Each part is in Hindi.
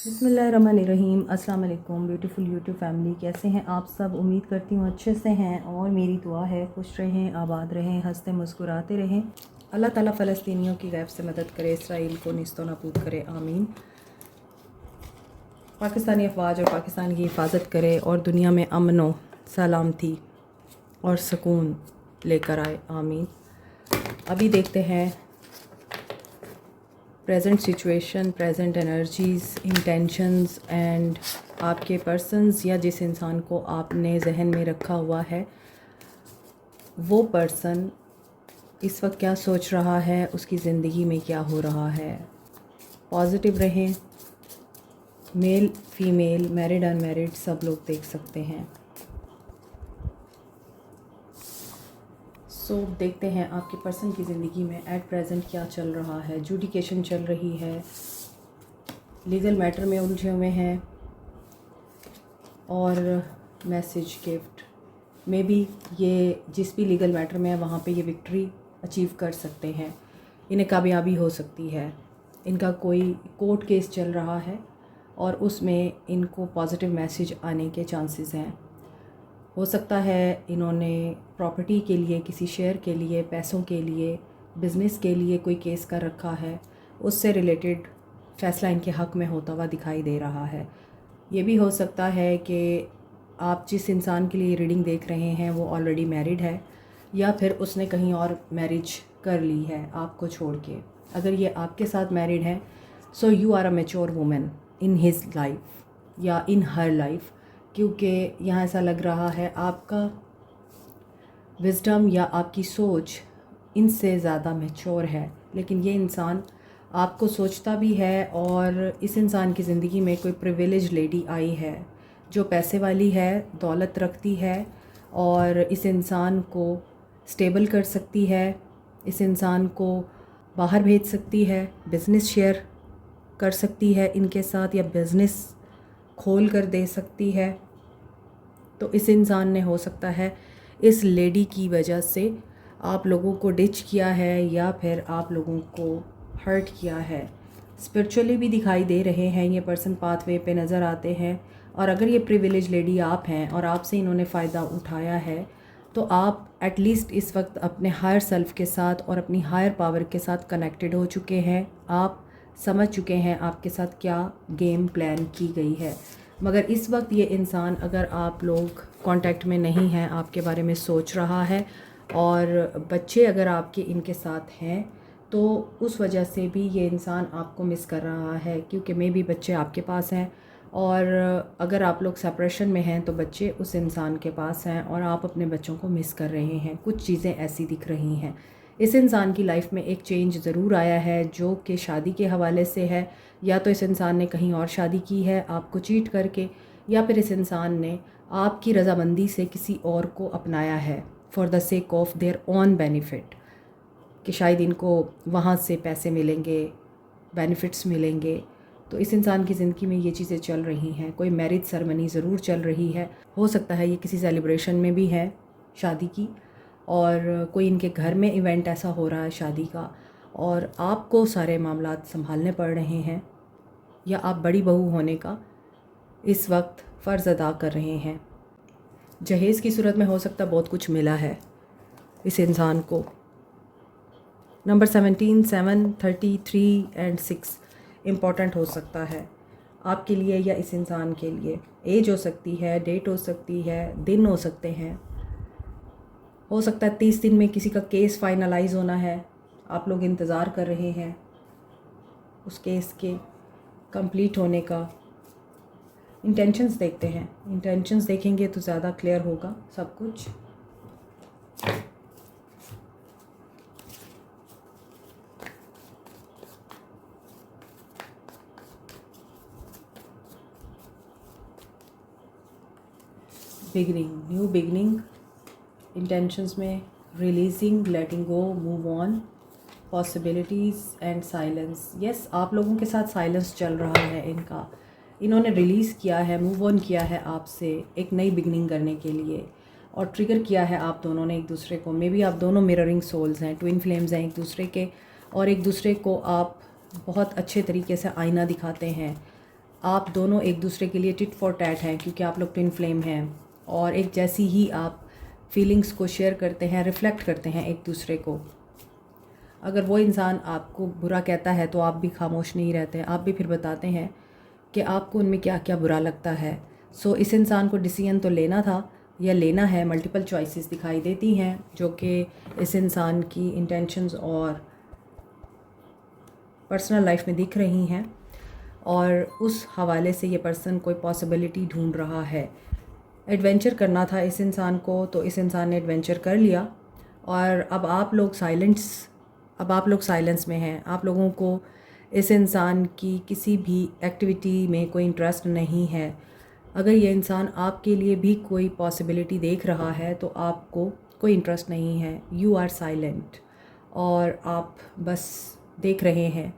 बिस्मिल्लाहिर्रहमानिर्रहीम। अस्सलाम वालेकुम ब्यूटीफुल यूट्यूब फैमिली, कैसे हैं आप सब? उम्मीद करती हूँ अच्छे से हैं और मेरी दुआ है खुश रहें, आबाद रहें, हंसते मुस्कुराते रहें। अल्लाह ताला फ़लस्तीनियों की गैब से मदद करे, इसराइल को निस्तो नाबूद करे, आमीन। पाकिस्तानी अफवाज और पाकिस्तान की हिफाजत करे और दुनिया में अमन व सलामती और सुकून लेकर आए, आमीन। अभी देखते हैं present situation, present energies, intentions and आपके पर्सन्स या जिस इंसान को आपने जहन में रखा हुआ है वो पर्सन इस वक्त क्या सोच रहा है, उसकी ज़िंदगी में क्या हो रहा है। पॉजिटिव रहें। मेल फीमेल, मैरिड अनमैरिड सब लोग देख सकते हैं। सो देखते हैं आपके पर्सन की ज़िंदगी में एट प्रेजेंट क्या चल रहा है। जुडिकेशन चल रही है, लीगल मैटर में उलझे हुए हैं और मैसेज गिफ्ट में भी ये जिस भी लीगल मैटर में है वहाँ पे ये विक्ट्री अचीव कर सकते हैं, इन्हें कामयाबी हो सकती है। इनका कोई कोर्ट केस चल रहा है और उसमें इनको पॉजिटिव मैसेज आने के चांसेस हैं। हो सकता है इन्होंने प्रॉपर्टी के लिए, किसी शेयर के लिए, पैसों के लिए, बिज़नेस के लिए कोई केस कर रखा है, उससे रिलेटेड फ़ैसला इनके हक़ में होता हुआ दिखाई दे रहा है। ये भी हो सकता है कि आप जिस इंसान के लिए रीडिंग देख रहे हैं वो ऑलरेडी मैरिड है या फिर उसने कहीं और मैरिज कर ली है आपको छोड़ के। अगर ये आपके साथ मैरिड है so you are a mature woman in his life या इन हर लाइफ, क्योंकि यहाँ ऐसा लग रहा है आपका विज़डम या आपकी सोच इनसे ज़्यादा मैच्योर है। लेकिन ये इंसान आपको सोचता भी है और इस इंसान की ज़िंदगी में कोई प्रिविलेज लेडी आई है जो पैसे वाली है, दौलत रखती है और इस इंसान को स्टेबल कर सकती है, इस इंसान को बाहर भेज सकती है, बिज़नेस शेयर कर सकती है इनके साथ या बिज़नेस खोल कर दे सकती है। तो इस इंसान ने हो सकता है इस लेडी की वजह से आप लोगों को डिच किया है या फिर आप लोगों को हर्ट किया है। स्पिरिचुअली भी दिखाई दे रहे हैं ये पर्सन, पाथवे पे नज़र आते हैं। और अगर ये प्रिविलेज लेडी आप हैं और आपसे इन्होंने फ़ायदा उठाया है तो आप एटलीस्ट इस वक्त अपने हायर सेल्फ के साथ और अपनी हायर पावर के साथ कनेक्टेड हो चुके हैं। आप समझ चुके हैं आपके साथ क्या गेम प्लान की गई है। मगर इस वक्त ये इंसान अगर आप लोग कांटेक्ट में नहीं हैं, आपके बारे में सोच रहा है और बच्चे अगर आपके इनके साथ हैं तो उस वजह से भी ये इंसान आपको मिस कर रहा है, क्योंकि मे भी बच्चे आपके पास हैं और अगर आप लोग सेपरेशन में हैं तो बच्चे उस इंसान के पास हैं और आप अपने बच्चों को मिस कर रहे हैं। कुछ चीज़ें ऐसी दिख रही हैं। इस इंसान की लाइफ में एक चेंज ज़रूर आया है जो कि शादी के हवाले से है। या तो इस इंसान ने कहीं और शादी की है आपको चीट करके, या फिर इस इंसान ने आपकी रज़ामंदी से किसी और को अपनाया है for the sake of their own benefit, कि शायद इनको वहाँ से पैसे मिलेंगे, बेनिफिट्स मिलेंगे। तो इस इंसान की ज़िंदगी में ये चीज़ें चल रही हैं। कोई मैरिज सेरेमनी ज़रूर चल रही है, हो सकता है ये किसी सेलिब्रेशन में भी है शादी की और कोई इनके घर में इवेंट ऐसा हो रहा है शादी का और आपको सारे मामलात संभालने पड़ रहे हैं या आप बड़ी बहू होने का इस वक्त फ़र्ज़ अदा कर रहे हैं। जहेज़ की सूरत में हो सकता बहुत कुछ मिला है इस इंसान को। नंबर 17, 7, 33 एंड 6 इम्पॉर्टेंट हो सकता है आपके लिए या इस इंसान के लिए। एज हो सकती है, डेट हो सकती है, दिन हो सकते हैं। हो सकता है 30 दिन में किसी का केस फाइनलाइज होना है, आप लोग इंतज़ार कर रहे हैं उस केस के कंप्लीट होने का। इंटेंशंस देखते हैं, इंटेंशंस देखेंगे तो ज़्यादा क्लियर होगा सब कुछ। बिगनिंग, न्यू बिगनिंग, इंटेंशंस में releasing, letting go, move on, possibilities and silence. Yes, आप लोगों के साथ साइलेंस चल रहा है इनका। इन्होंने रिलीज़ किया है, मूव ऑन किया है आपसे एक नई बिगनिंग करने के लिए और ट्रिगर किया है आप दोनों ने एक दूसरे को। मे बी आप दोनों मिररिंग सोल्स हैं, ट्विन फ्लेम्स हैं एक दूसरे के और एक दूसरे को आप बहुत अच्छे तरीके से आईना दिखाते हैं। आप दोनों एक दूसरे के लिए टिट फॉर टैट हैं, क्योंकि आप लोग ट्विन फ्लेम हैं और एक जैसी ही आप फीलिंग्स को शेयर करते हैं, रिफ़्लेक्ट करते हैं एक दूसरे को। अगर वो इंसान आपको बुरा कहता है तो आप भी खामोश नहीं रहते हैं, आप भी फिर बताते हैं कि आपको उनमें क्या क्या बुरा लगता है। सो इस इंसान को डिसीजन तो लेना था या लेना है। मल्टीपल चॉइसेस दिखाई देती हैं जो कि इस इंसान की इंटेंशंस और पर्सनल लाइफ में दिख रही हैं, और उस हवाले से ये पर्सन कोई पॉसिबिलिटी ढूंढ रहा है। एडवेंचर करना था इस इंसान को, तो इस इंसान ने एडवेंचर कर लिया और अब आप लोग साइलेंस में हैं। आप लोगों को इस इंसान की किसी भी एक्टिविटी में कोई इंटरेस्ट नहीं है। अगर ये इंसान आपके लिए भी कोई पॉसिबिलिटी देख रहा है तो आपको कोई इंटरेस्ट नहीं है। यू आर साइलेंट और आप बस देख रहे हैं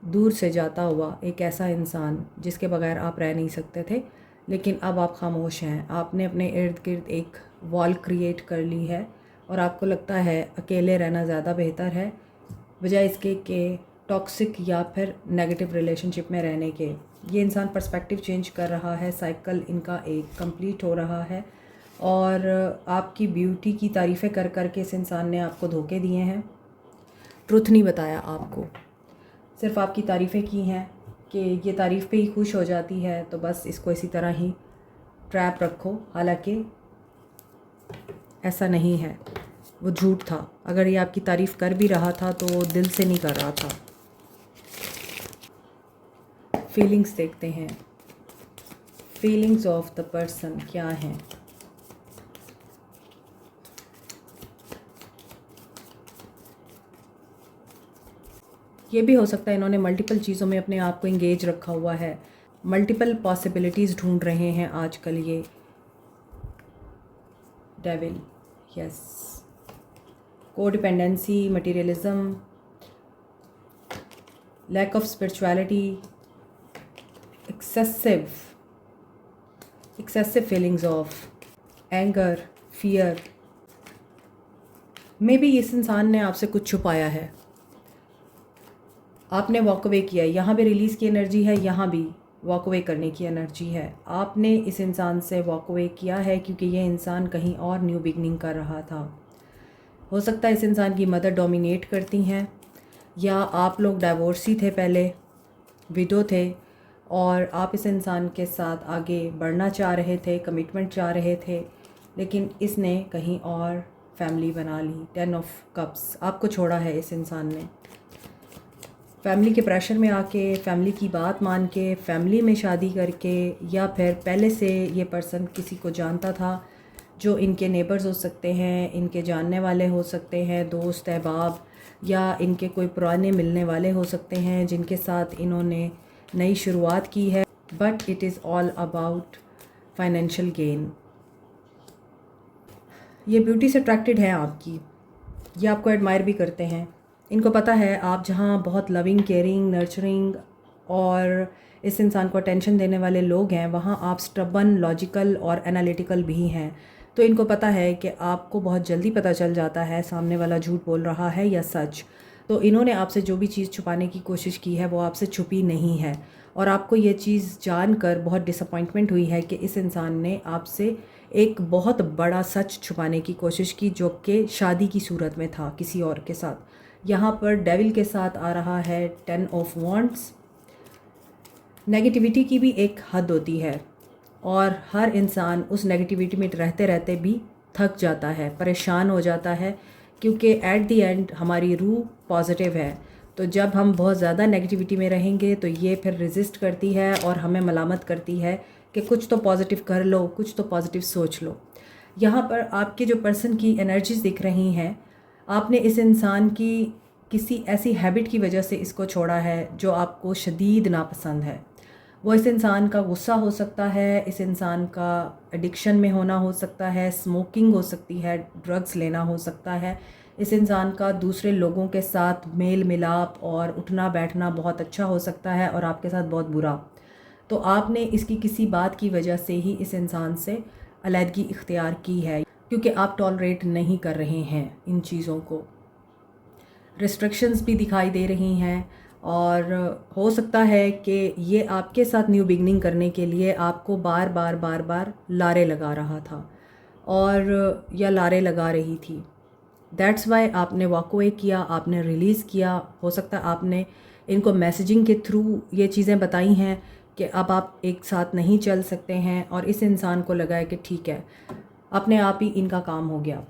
दूर से जाता हुआ एक ऐसा इंसान जिसके बगैर आप रह नहीं सकते थे, लेकिन अब आप खामोश हैं। आपने अपने इर्द गिर्द एक वॉल क्रिएट कर ली है और आपको लगता है अकेले रहना ज़्यादा बेहतर है बजाय इसके कि टॉक्सिक या फिर नेगेटिव रिलेशनशिप में रहने के। ये इंसान पर्सपेक्टिव चेंज कर रहा है, साइकिल इनका एक कंप्लीट हो रहा है और आपकी ब्यूटी की तारीफ़ें कर कर के इस इंसान ने आपको धोखे दिए हैं। ट्रुथ नहीं बताया आपको, सिर्फ आपकी तारीफ़ें की हैं कि ये तारीफ़ पे ही खुश हो जाती है, तो बस इसको इसी तरह ही ट्रैप रखो। हालांकि ऐसा नहीं है, वो झूठ था। अगर ये आपकी तारीफ़ कर भी रहा था तो वो दिल से नहीं कर रहा था। फीलिंग्स देखते हैं, फीलिंग्स ऑफ द पर्सन क्या हैं। ये भी हो सकता है इन्होंने मल्टीपल चीज़ों में अपने आप को इंगेज रखा हुआ है, मल्टीपल पॉसिबिलिटीज़ ढूंढ रहे हैं आजकल ये devil. Yes, codependency, materialism, lack of spirituality, excessive feelings of anger, fear। Maybe इस इंसान ने आपसे कुछ छुपाया है, आपने वॉक अवे किया है। यहाँ भी रिलीज़ की एनर्जी है, यहाँ भी वॉक अवे करने की एनर्जी है। आपने इस इंसान से वॉक अवे किया है क्योंकि ये इंसान कहीं और न्यू बिगनिंग कर रहा था। हो सकता है इस इंसान की मदर डोमिनेट करती हैं, या आप लोग डाइवोर्सी थे, पहले विडो थे और आप इस इंसान के साथ आगे बढ़ना चाह रहे थे, कमिटमेंट चाह रहे थे, लेकिन इसने कहीं और फैमिली बना ली। 10 ऑफ कप्स, आपको छोड़ा है इस इंसान ने। फैमिली के प्रेशर में आके, फैमिली की बात मान के, फैमिली में शादी करके, या फिर पहले से ये पर्सन किसी को जानता था जो इनके नेबर्स हो सकते हैं, इनके जानने वाले हो सकते हैं, दोस्त अहबाब, या इनके कोई पुराने मिलने वाले हो सकते हैं जिनके साथ इन्होंने नई शुरुआत की है। But it is all about financial gain. ये ब्यूटी से अट्रैक्टेड हैं आपकी, ये आपको एडमायर भी करते हैं। इनको पता है आप जहाँ बहुत लविंग, केयरिंग, नर्चरिंग और इस इंसान को अटेंशन देने वाले लोग हैं, वहाँ आप स्टबन, लॉजिकल और एनालिटिकल भी हैं। तो इनको पता है कि आपको बहुत जल्दी पता चल जाता है सामने वाला झूठ बोल रहा है या सच। तो इन्होंने आपसे जो भी चीज़ छुपाने की कोशिश की है वो आपसे छुपी नहीं है, और आपको ये चीज़ जानकर बहुत डिसअपॉइंटमेंट हुई है कि इस इंसान ने आपसे एक बहुत बड़ा सच छुपाने की कोशिश की, जो कि शादी की सूरत में था किसी और के साथ। यहाँ पर डेविल के साथ आ रहा है 10 ऑफ वॉन्ड्स। नेगेटिविटी की भी एक हद होती है और हर इंसान उस नेगेटिविटी में रहते रहते भी थक जाता है, परेशान हो जाता है, क्योंकि एट द एंड हमारी रूह पॉजिटिव है। तो जब हम बहुत ज़्यादा नेगेटिविटी में रहेंगे तो ये फिर रेजिस्ट करती है और हमें मलामत करती है कि कुछ तो पॉजिटिव कर लो, कुछ तो पॉजिटिव सोच लो। यहाँ पर आपके जो पर्सन की एनर्जीज दिख रही हैं, आपने इस इंसान की किसी ऐसी हैबिट की वजह से इसको छोड़ा है जो आपको शदीद नापसंद है। वो इस इंसान का गुस्सा हो सकता है, इस इंसान का एडिक्शन में होना हो सकता है, स्मोकिंग हो सकती है, ड्रग्स लेना हो सकता है, इस इंसान का दूसरे लोगों के साथ मेल मिलाप और उठना बैठना बहुत अच्छा हो सकता है और आपके साथ बहुत बुरा। तो आपने इसकी किसी बात की वजह से ही इस इंसान से अलहदगी इख्तियार की है, क्योंकि आप टॉलरेट नहीं कर रहे हैं इन चीज़ों को। रिस्ट्रिक्शंस भी दिखाई दे रही हैं, और हो सकता है कि ये आपके साथ न्यू बिगनिंग करने के लिए आपको बार बार बार बार लारे लगा रहा था और या लारे लगा रही थी। दैट्स वाई आपने वॉक अवे किया, आपने रिलीज़ किया। हो सकता है आपने इनको मैसेजिंग के थ्रू ये चीज़ें बताई हैं कि अब आप एक साथ नहीं चल सकते हैं, और इस इंसान को लगा है कि ठीक है, अपने आप ही इनका काम हो गया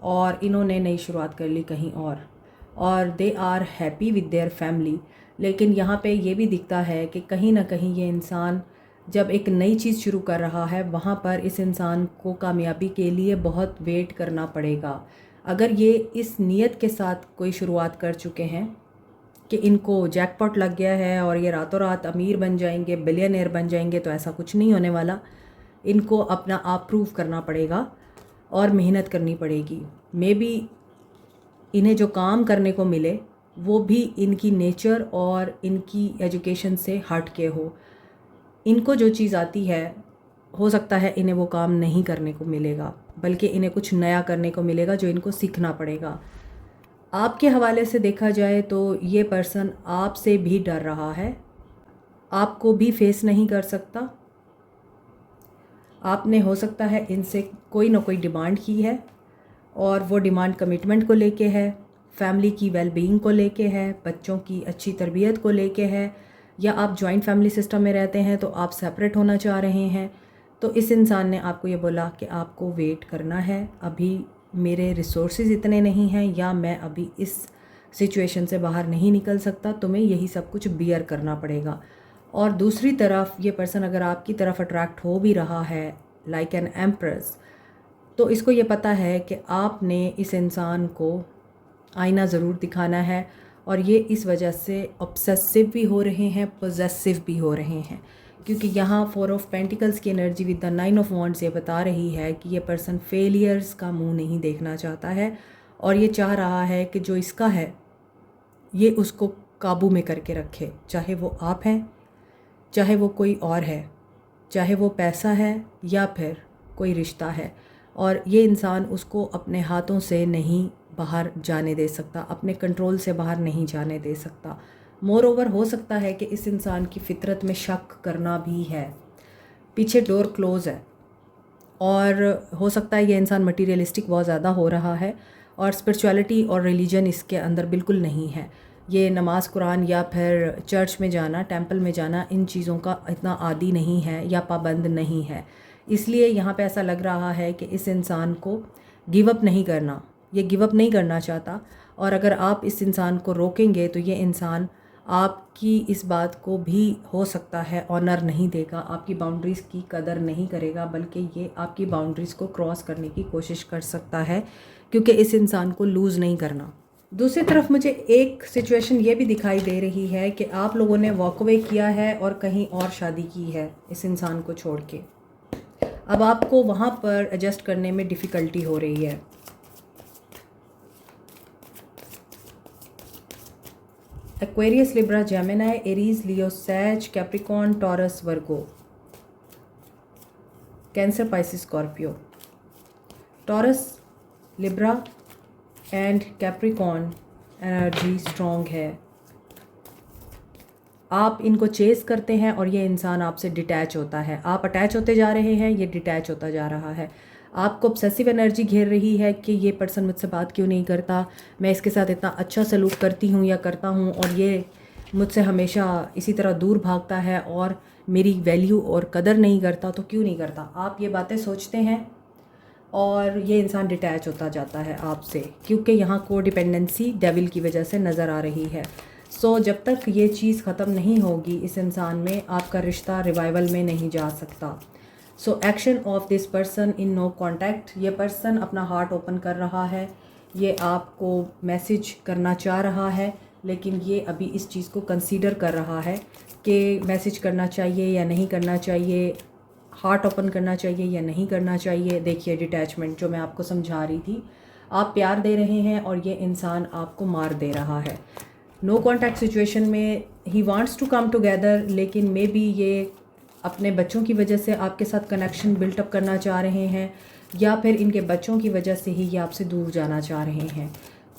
और इन्होंने नई शुरुआत कर ली कहीं और they are happy with their family. लेकिन यहाँ पे ये भी दिखता है कि कहीं ना कहीं ये इंसान जब एक नई चीज़ शुरू कर रहा है, वहाँ पर इस इंसान को कामयाबी के लिए बहुत वेट करना पड़ेगा। अगर ये इस नीयत के साथ कोई शुरुआत कर चुके हैं कि इनको जैकपॉट लग गया है और ये रातों रात अमीर बन जाएंगे, बिलियनियर बन जाएंगे, तो ऐसा कुछ नहीं होने वाला। इनको अपना आप प्रूव करना पड़ेगा और मेहनत करनी पड़ेगी। मे बी इन्हें जो काम करने को मिले वो भी इनकी नेचर और इनकी एजुकेशन से हट के हो। इनको जो चीज़ आती है, हो सकता है इन्हें वो काम नहीं करने को मिलेगा, बल्कि इन्हें कुछ नया करने को मिलेगा जो इनको सीखना पड़ेगा। आपके हवाले से देखा जाए तो ये पर्सन आपसे भी डर रहा है, आपको भी फेस नहीं कर सकता। आपने हो सकता है इनसे कोई ना कोई डिमांड की है और वो डिमांड कमिटमेंट को लेके है, फैमिली की वेलबींग को लेके है, बच्चों की अच्छी तरबियत को लेके है, या आप जॉइंट फैमिली सिस्टम में रहते हैं तो आप सेपरेट होना चाह रहे हैं। तो इस इंसान ने आपको ये बोला कि आपको वेट करना है, अभी मेरे रिसोर्सेज इतने नहीं हैं, या मैं अभी इस सिचुएशन से बाहर नहीं निकल सकता, तुम्हें यही सब कुछ बियर करना पड़ेगा। और दूसरी तरफ ये पर्सन अगर आपकी तरफ अट्रैक्ट हो भी रहा है लाइक एन एम्प्रेस, तो इसको ये पता है कि आपने इस इंसान को आईना ज़रूर दिखाना है, और ये इस वजह से ऑब्सेसिव भी हो रहे हैं, पोजेसिव भी हो रहे हैं, क्योंकि यहाँ 4 ऑफ पेंटिकल्स की energy with the 9 of wands ये बता रही है कि ये पर्सन फेलियर्स का मुंह नहीं देखना चाहता है, और ये चाह रहा है कि जो इसका है ये उसको काबू में करके रखे, चाहे वो आप हैं, चाहे वो कोई और है, चाहे वो पैसा है या फिर कोई रिश्ता है। और ये इंसान उसको अपने हाथों से नहीं बाहर जाने दे सकता, अपने कंट्रोल से बाहर नहीं जाने दे सकता। मोर ओवर हो सकता है कि इस इंसान की फितरत में शक करना भी है, पीछे डोर क्लोज है, और हो सकता है ये इंसान मटीरियलिस्टिक बहुत ज़्यादा हो रहा है और स्पिरिचुअलिटी और रिलीजन इसके अंदर बिल्कुल नहीं है। ये नमाज कुरान या फिर चर्च में जाना, टेंपल में जाना, इन चीज़ों का इतना आदी नहीं है या पाबंद नहीं है। इसलिए यहाँ पे ऐसा लग रहा है कि इस इंसान को गिव अप नहीं करना, ये गिव अप नहीं करना चाहता। और अगर आप इस इंसान को रोकेंगे तो ये इंसान आपकी इस बात को भी हो सकता है ऑनर नहीं देगा, आपकी बाउंड्रीज़ की कदर नहीं करेगा, बल्कि ये आपकी बाउंड्रीज़ को क्रॉस करने की कोशिश कर सकता है, क्योंकि इस इंसान को लूज़ नहीं करना। दूसरी तरफ मुझे एक सिचुएशन ये भी दिखाई दे रही है कि आप लोगों ने वॉक अवे किया है और कहीं और शादी की है इस इंसान को छोड़ के। अब आपको वहाँ पर एडजस्ट करने में डिफ़िकल्टी हो रही है। Aquarius, Libra, Gemini, Aries, Leo, Sag, Capricorn, Taurus, Virgo, Cancer, Pisces, Scorpio. Taurus, Libra and Capricorn energy strong है। आप इनको चेस करते हैं और ये इंसान आपसे डिटैच होता है। आप अटैच होते जा रहे हैं, ये डिटैच होता जा रहा है। आपको ऑब्सेसिव एनर्जी घेर रही है कि ये पर्सन मुझसे बात क्यों नहीं करता, मैं इसके साथ इतना अच्छा सलूक करती हूँ या करता हूँ और ये मुझसे हमेशा इसी तरह दूर भागता है और मेरी वैल्यू और कदर नहीं करता, तो क्यों नहीं करता। आप ये बातें सोचते हैं और ये इंसान डिटैच होता जाता है आपसे, क्योंकि यहाँ को डिपेंडेंसी डेविल की वजह से नज़र आ रही है। सो जब तक ये चीज़ ख़त्म नहीं होगी इस इंसान में, आपका रिश्ता रिवाइवल में नहीं जा सकता। So action of this person in no contact. ये पर्सन अपना हार्ट ओपन कर रहा है, ये आपको मैसेज करना चाह रहा है, लेकिन ये अभी इस चीज़ को कंसीडर कर रहा है कि मैसेज करना चाहिए या नहीं करना चाहिए, हार्ट ओपन करना चाहिए या नहीं करना चाहिए। देखिए डिटैचमेंट जो मैं आपको समझा रही थी, आप प्यार दे रहे हैं और ये इंसान आपको मार दे रहा है। नो कॉन्टैक्ट सिचुएशन में ही वांट्स टू कम टुगेदर, लेकिन मे बी ये अपने बच्चों की वजह से आपके साथ कनेक्शन बिल्टअप करना चाह रहे हैं, या फिर इनके बच्चों की वजह से ही ये आपसे दूर जाना चाह रहे हैं।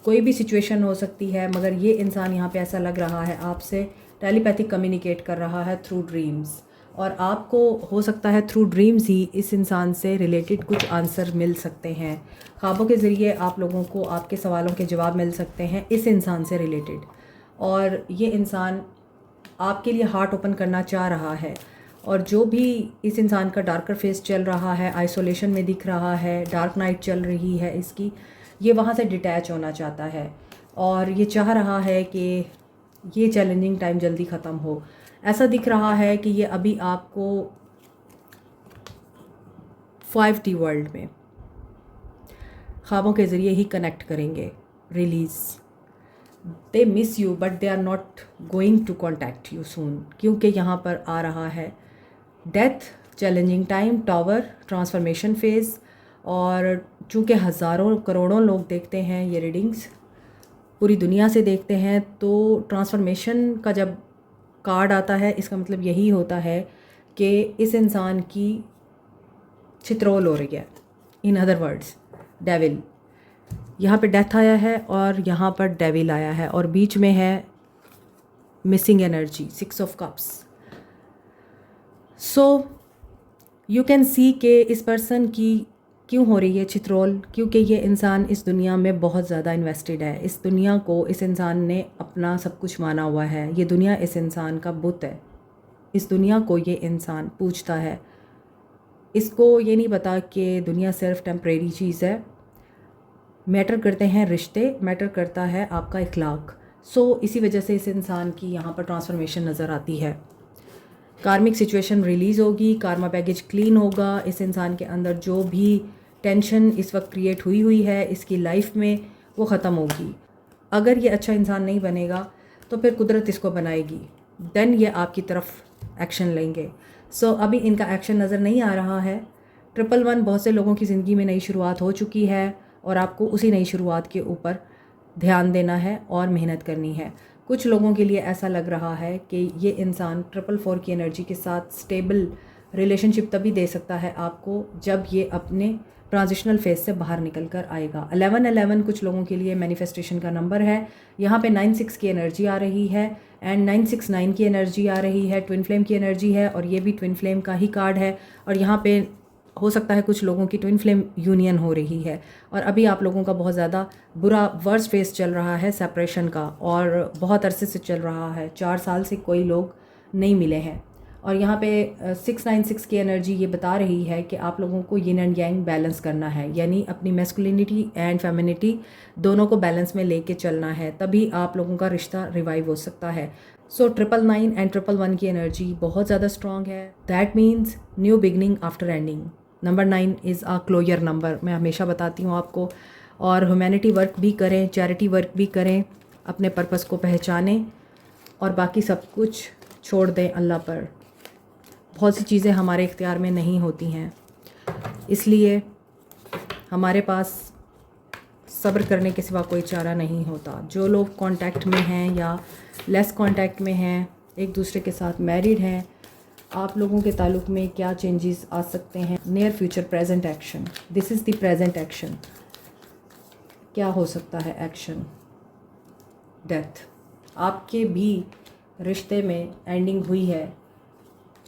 कोई भी सिचुएशन हो सकती है, मगर ये इंसान यहाँ पे ऐसा लग रहा है आपसे टेलीपैथिक कम्युनिकेट कर रहा है थ्रू ड्रीम्स, और आपको हो सकता है थ्रू ड्रीम्स ही इस इंसान से रिलेटेड कुछ आंसर मिल सकते हैं। ख्वाबों के ज़रिए आप लोगों को आपके सवालों के जवाब मिल सकते हैं इस इंसान से रिलेटेड, और ये इंसान आपके लिए हार्ट ओपन करना चाह रहा है। और जो भी इस इंसान का डार्कर फेस चल रहा है, आइसोलेशन में दिख रहा है, डार्क नाइट चल रही है इसकी, ये वहाँ से डिटैच होना चाहता है और ये चाह रहा है कि ये चैलेंजिंग टाइम जल्दी ख़त्म हो। ऐसा दिख रहा है कि ये अभी आपको 5D वर्ल्ड में ख्वाबों के ज़रिए ही कनेक्ट करेंगे। Release, they miss you but they are not going to contact you soon, क्योंकि यहाँ पर आ रहा है death, challenging time, tower, transformation phase. और चूँकि हज़ारों करोड़ों लोग देखते हैं ये रीडिंग्स, पूरी दुनिया से देखते हैं, तो ट्रांसफॉर्मेशन का जब कार्ड आता है इसका मतलब यही होता है कि इस इंसान की छित्रोल हो रही है। इन अदर वर्ड्स, डेविल, यहाँ पे डेथ आया है और यहाँ पर डेविल आया है, और बीच में है missing energy, 6 of cups. So you can see कि इस पर्सन की क्यों हो रही है छित्रोल, क्योंकि ये इंसान इस दुनिया में बहुत ज़्यादा इन्वेस्टेड है। इस दुनिया को इस इंसान ने अपना सब कुछ माना हुआ है। ये दुनिया इस इंसान का बुत है। इस दुनिया को ये इंसान पूजता है। इसको ये नहीं पता कि दुनिया सिर्फ टेम्परेरी चीज़ है। मैटर करते हैं रिश्ते, मैटर करता है आपका इखलाक। सो इसी वजह से इस इंसान की यहाँ पर ट्रांसफॉर्मेशन नज़र आती है। कार्मिक सिचुएशन रिलीज़ होगी, कार्मा बैगेज क्लीन होगा। इस इंसान के अंदर जो भी टेंशन इस वक्त क्रिएट हुई है इसकी लाइफ में, वो ख़त्म होगी। अगर ये अच्छा इंसान नहीं बनेगा तो फिर कुदरत इसको बनाएगी, देन ये आपकी तरफ एक्शन लेंगे। सो अभी इनका एक्शन नज़र नहीं आ रहा है। 111 बहुत से लोगों की ज़िंदगी में नई शुरुआत हो चुकी है और आपको उसी नई शुरुआत के ऊपर ध्यान देना है और मेहनत करनी है। कुछ लोगों के लिए ऐसा लग रहा है कि ये इंसान 444 की एनर्जी के साथ स्टेबल रिलेशनशिप तभी दे सकता है आपको जब ये अपने ट्रांजिशनल फेज से बाहर निकल कर आएगा। 1111 कुछ लोगों के लिए मैनिफेस्टेशन का नंबर है। यहाँ पे 96 की एनर्जी आ रही है एंड 969 की एनर्जी आ रही है, ट्विन फ्लेम की एनर्जी है, और ये भी ट्विन फ्लेम का ही कार्ड है। और यहाँ पे हो सकता है कुछ लोगों की ट्विन फ्लेम यूनियन हो रही है, और अभी आप लोगों का बहुत ज़्यादा बुरा वर्स फेस चल रहा है सेपरेशन का, और बहुत अरसे से चल रहा है। 4 साल से कोई लोग नहीं मिले हैं। और यहाँ पे 696 की एनर्जी ये बता रही है कि आप लोगों को यिन एंड यांग बैलेंस करना है, यानी अपनी मैस्कुलिनिटी एंड फेमिनिटी दोनों को बैलेंस में लेके चलना है, तभी आप लोगों का रिश्ता रिवाइव हो सकता है। सो 999 एंड 111 की एनर्जी बहुत ज़्यादा स्ट्रॉन्ग है। That means new beginning after ending. Number 9 is a closure number, मैं हमेशा बताती हूँ आपको। और ह्यूमैनिटी वर्क भी करें, चैरिटी वर्क भी करें, अपने पर्पस को पहचानें और बाकी सब कुछ छोड़ दें अल्लाह पर। बहुत सी चीज़ें हमारे इख्तियार में नहीं होती हैं, इसलिए हमारे पास सब्र करने के सिवा कोई चारा नहीं होता। जो लोग कांटेक्ट में हैं या लेस कांटेक्ट में हैं, एक दूसरे के साथ मैरिड हैं, आप लोगों के ताल्लुक में क्या चेंजेस आ सकते हैं? Near future present action, this is the present action. क्या हो सकता है एक्शन? डेथ। आपके भी रिश्ते में एंडिंग हुई है,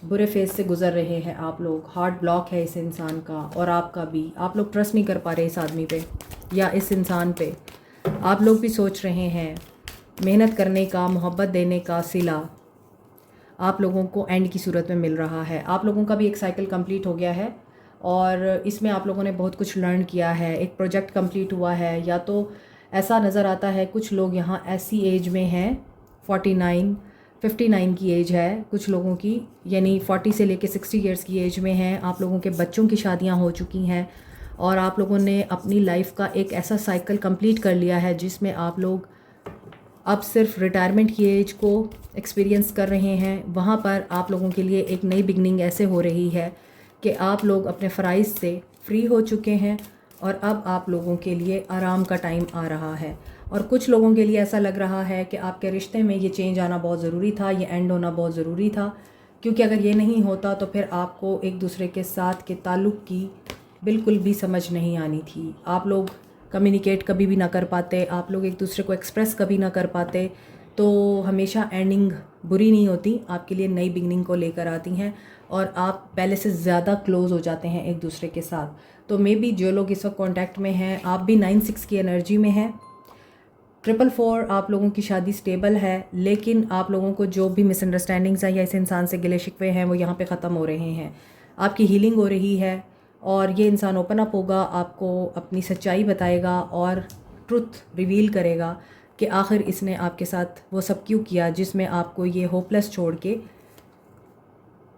बुरे फेज से गुज़र रहे हैं आप लोग, हार्ट ब्लॉक है इस इंसान का और आपका भी। आप लोग ट्रस्ट नहीं कर पा रहे इस आदमी पे या इस इंसान पे। आप लोग भी सोच रहे हैं मेहनत करने का, मोहब्बत देने का सिला आप लोगों को एंड की सूरत में मिल रहा है। आप लोगों का भी एक साइकिल कंप्लीट हो गया है और इसमें आप लोगों ने बहुत कुछ लर्न किया है। एक प्रोजेक्ट कंप्लीट हुआ है, या तो ऐसा नज़र आता है कुछ लोग यहाँ ऐसी एज में हैं, 49 59 की एज है कुछ लोगों की, यानी 40 से लेके 60 ईयर्स की एज में हैं। आप लोगों के बच्चों की शादियां हो चुकी हैं और आप लोगों ने अपनी लाइफ का एक ऐसा साइकिल कंप्लीट कर लिया है जिसमें आप लोग अब सिर्फ रिटायरमेंट की एज को एक्सपीरियंस कर रहे हैं। वहाँ पर आप लोगों के लिए एक नई बिगनिंग ऐसे हो रही है कि आप लोग अपने फ़राइज़ से फ्री हो चुके हैं और अब आप लोगों के लिए आराम का टाइम आ रहा है। और कुछ लोगों के लिए ऐसा लग रहा है कि आपके रिश्ते में ये चेंज आना बहुत ज़रूरी था, ये एंड होना बहुत ज़रूरी था, क्योंकि अगर ये नहीं होता तो फिर आपको एक दूसरे के साथ के ताल्लुक़ की बिल्कुल भी समझ नहीं आनी थी। आप लोग कम्युनिकेट कभी भी ना कर पाते, आप लोग एक दूसरे को एक्सप्रेस कभी ना कर पाते, तो हमेशा एंडिंग बुरी नहीं होती, आपके लिए नई बिगनिंग को लेकर आती हैं और आप पहले से ज़्यादा क्लोज़ हो जाते हैं एक दूसरे के साथ। तो मे बी जो लोग इस वक्त कॉन्टैक्ट में हैं, आप भी 9-6 की एनर्जी में हैं। 444 आप लोगों की शादी स्टेबल है, लेकिन आप लोगों को जो भी मिसअंडरस्टैंडिंग्स हैं या इस इंसान से गिले शिकवे हैं वो यहाँ पे ख़त्म हो रहे हैं, आपकी हीलिंग हो रही है और ये इंसान ओपन अप होगा, आपको अपनी सच्चाई बताएगा और ट्रुथ रिवील करेगा कि आखिर इसने आपके साथ वो सब क्यों किया जिसमें आपको ये होपलेस छोड़ के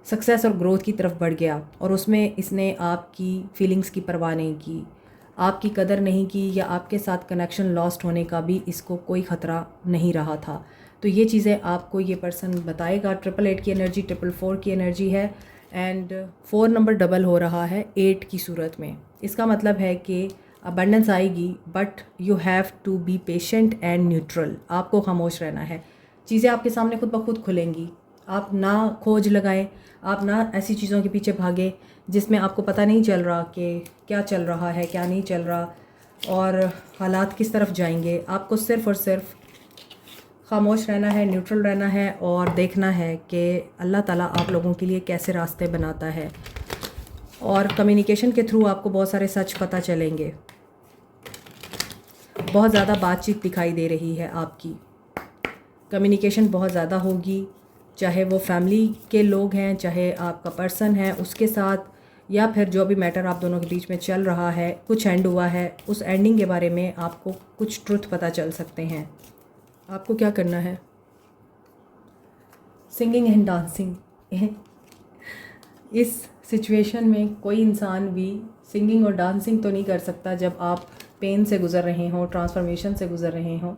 सक्सेस और ग्रोथ की तरफ बढ़ गया, और उसमें इसने आपकी फीलिंग्स की परवाह नहीं की, आपकी कदर नहीं की, या आपके साथ कनेक्शन लॉस्ट होने का भी इसको कोई ख़तरा नहीं रहा था। तो ये चीज़ें आपको ये पर्सन बताएगा। 888 की एनर्जी 444 की एनर्जी है एंड 4 नंबर डबल हो रहा है 8 की सूरत में। इसका मतलब है कि अबंडेंस आएगी, but you have to be patient and neutral. आपको खामोश रहना है, चीज़ें आपके सामने खुद ब खुद खुलेंगी। आप ना खोज लगाएं, आप ना ऐसी चीज़ों के पीछे भागें जिसमें आपको पता नहीं चल रहा कि क्या चल रहा है, क्या नहीं चल रहा और हालात किस तरफ जाएंगे। आपको सिर्फ़ और सिर्फ खामोश रहना है, न्यूट्रल रहना है और देखना है कि अल्लाह ताला आप लोगों के लिए कैसे रास्ते बनाता है। और कम्युनिकेशन के थ्रू आपको बहुत सारे सच पता चलेंगे। बहुत ज़्यादा बातचीत दिखाई दे रही है आपकी, कम्युनिकेशन बहुत ज़्यादा होगी, चाहे वो फैमिली के लोग हैं, चाहे आपका पर्सन है उसके साथ, या फिर जो भी मैटर आप दोनों के बीच में चल रहा है, कुछ एंड हुआ है, उस एंडिंग के बारे में आपको कुछ ट्रुथ पता चल सकते हैं। आपको क्या करना है? Singing and dancing. इस सिचुएशन में कोई इंसान भी सिंगिंग और डांसिंग तो नहीं कर सकता जब आप पेन से गुज़र रहे हों, ट्रांसफॉर्मेशन से गुज़र रहे हों,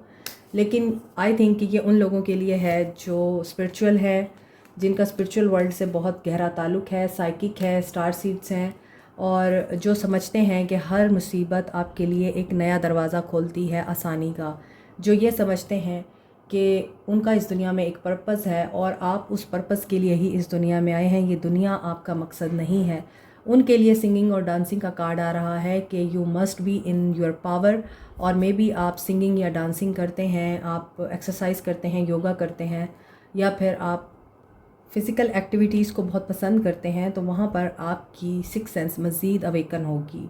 लेकिन आई थिंक कि ये उन लोगों के लिए है जो स्पिरिचुअल है, जिनका स्पिरिचुअल वर्ल्ड से बहुत गहरा ताल्लुक़ है, साइकिक है, स्टार सीड्स हैं, और जो समझते हैं कि हर मुसीबत आपके लिए एक नया दरवाज़ा खोलती है आसानी का, जो ये समझते हैं कि उनका इस दुनिया में एक पर्पस है और आप उस पर्पस के लिए ही इस दुनिया में आए हैं, ये दुनिया आपका मकसद नहीं है। उनके लिए सिंगिंग और डांसिंग का कार्ड आ रहा है कि you must be in your power. और मे बी आप सिंगिंग या डांसिंग करते हैं, आप एक्सरसाइज करते हैं, योगा करते हैं, या फिर आप फ़िज़िकल एक्टिविटीज़ को बहुत पसंद करते हैं, तो वहाँ पर आपकी सिक्स सेंस मज़ीद अवेकन होगी।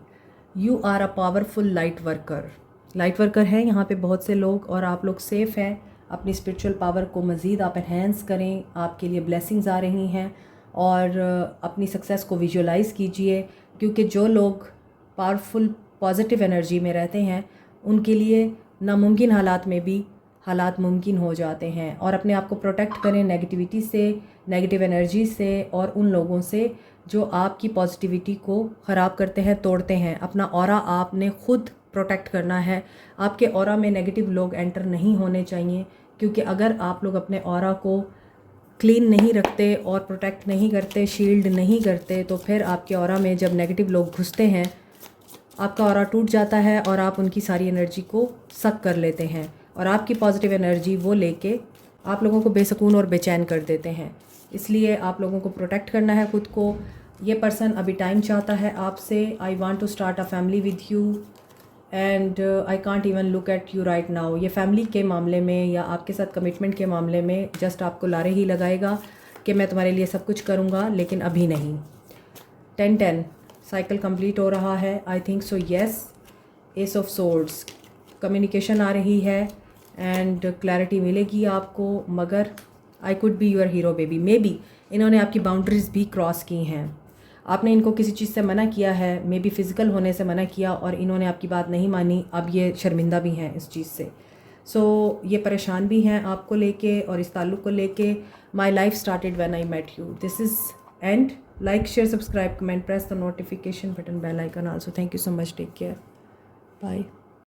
You are a powerful light worker. Light worker हैं यहाँ पे बहुत से लोग, और आप लोग सेफ़ हैं। अपनी स्पिरिचुअल पावर को मज़ीद आप एनहेंस करें, आपके लिए ब्लेसिंग्स आ रही हैं, और अपनी सक्सेस को विजुअलाइज़ कीजिए, क्योंकि जो लोग पावरफुल पॉजिटिव एनर्जी में रहते हैं उनके लिए नामुमकिन हालात में भी हालात मुमकिन हो जाते हैं। और अपने आप को प्रोटेक्ट करें नेगेटिविटी से, नेगेटिव एनर्जी से, और उन लोगों से जो आपकी पॉजिटिविटी को ख़राब करते हैं, तोड़ते हैं। अपना ऑरा आपने खुद प्रोटेक्ट करना है। आपके ऑरा में नेगेटिव लोग एंटर नहीं होने चाहिए, क्योंकि अगर आप लोग अपने ऑरा को क्लीन नहीं रखते और प्रोटेक्ट नहीं करते, शील्ड नहीं करते, तो फिर आपके ऑरा में जब नेगेटिव लोग घुसते हैं आपका ऑरा टूट जाता है और आप उनकी सारी एनर्जी को सक कर लेते हैं, और आपकी पॉजिटिव एनर्जी वो लेके आप लोगों को बेसुकून और बेचैन कर देते हैं। इसलिए आप लोगों को प्रोटेक्ट करना है खुद को। ये पर्सन अभी टाइम चाहता है आपसे। I want to start a family with you and I can't even look at you right now. ये फैमिली के मामले में या आपके साथ कमिटमेंट के मामले में जस्ट आपको लारे ही लगाएगा कि मैं तुम्हारे लिए सब कुछ करूँगा, लेकिन अभी नहीं। 10-10 साइकिल कंप्लीट हो रहा है। I think so yes. Ace of swords, communication आ रही है एंड क्लैरिटी मिलेगी आपको, मगर I could be your hero baby. Maybe इन्होंने आपकी बाउंड्रीज भी क्रॉस की हैं। आपने इनको किसी चीज़ से मना किया है, मे बी फ़िज़िकल होने से मना किया, और इन्होंने आपकी बात नहीं मानी। अब ये शर्मिंदा भी हैं इस चीज़ से। सो ये परेशान भी हैं आपको लेके और इस ताल्लुक़ को लेके। My life started when I met you. This is end. Like, share, subscribe, comment, press the notification button, bell icon also. Thank you so much. Take care. Bye.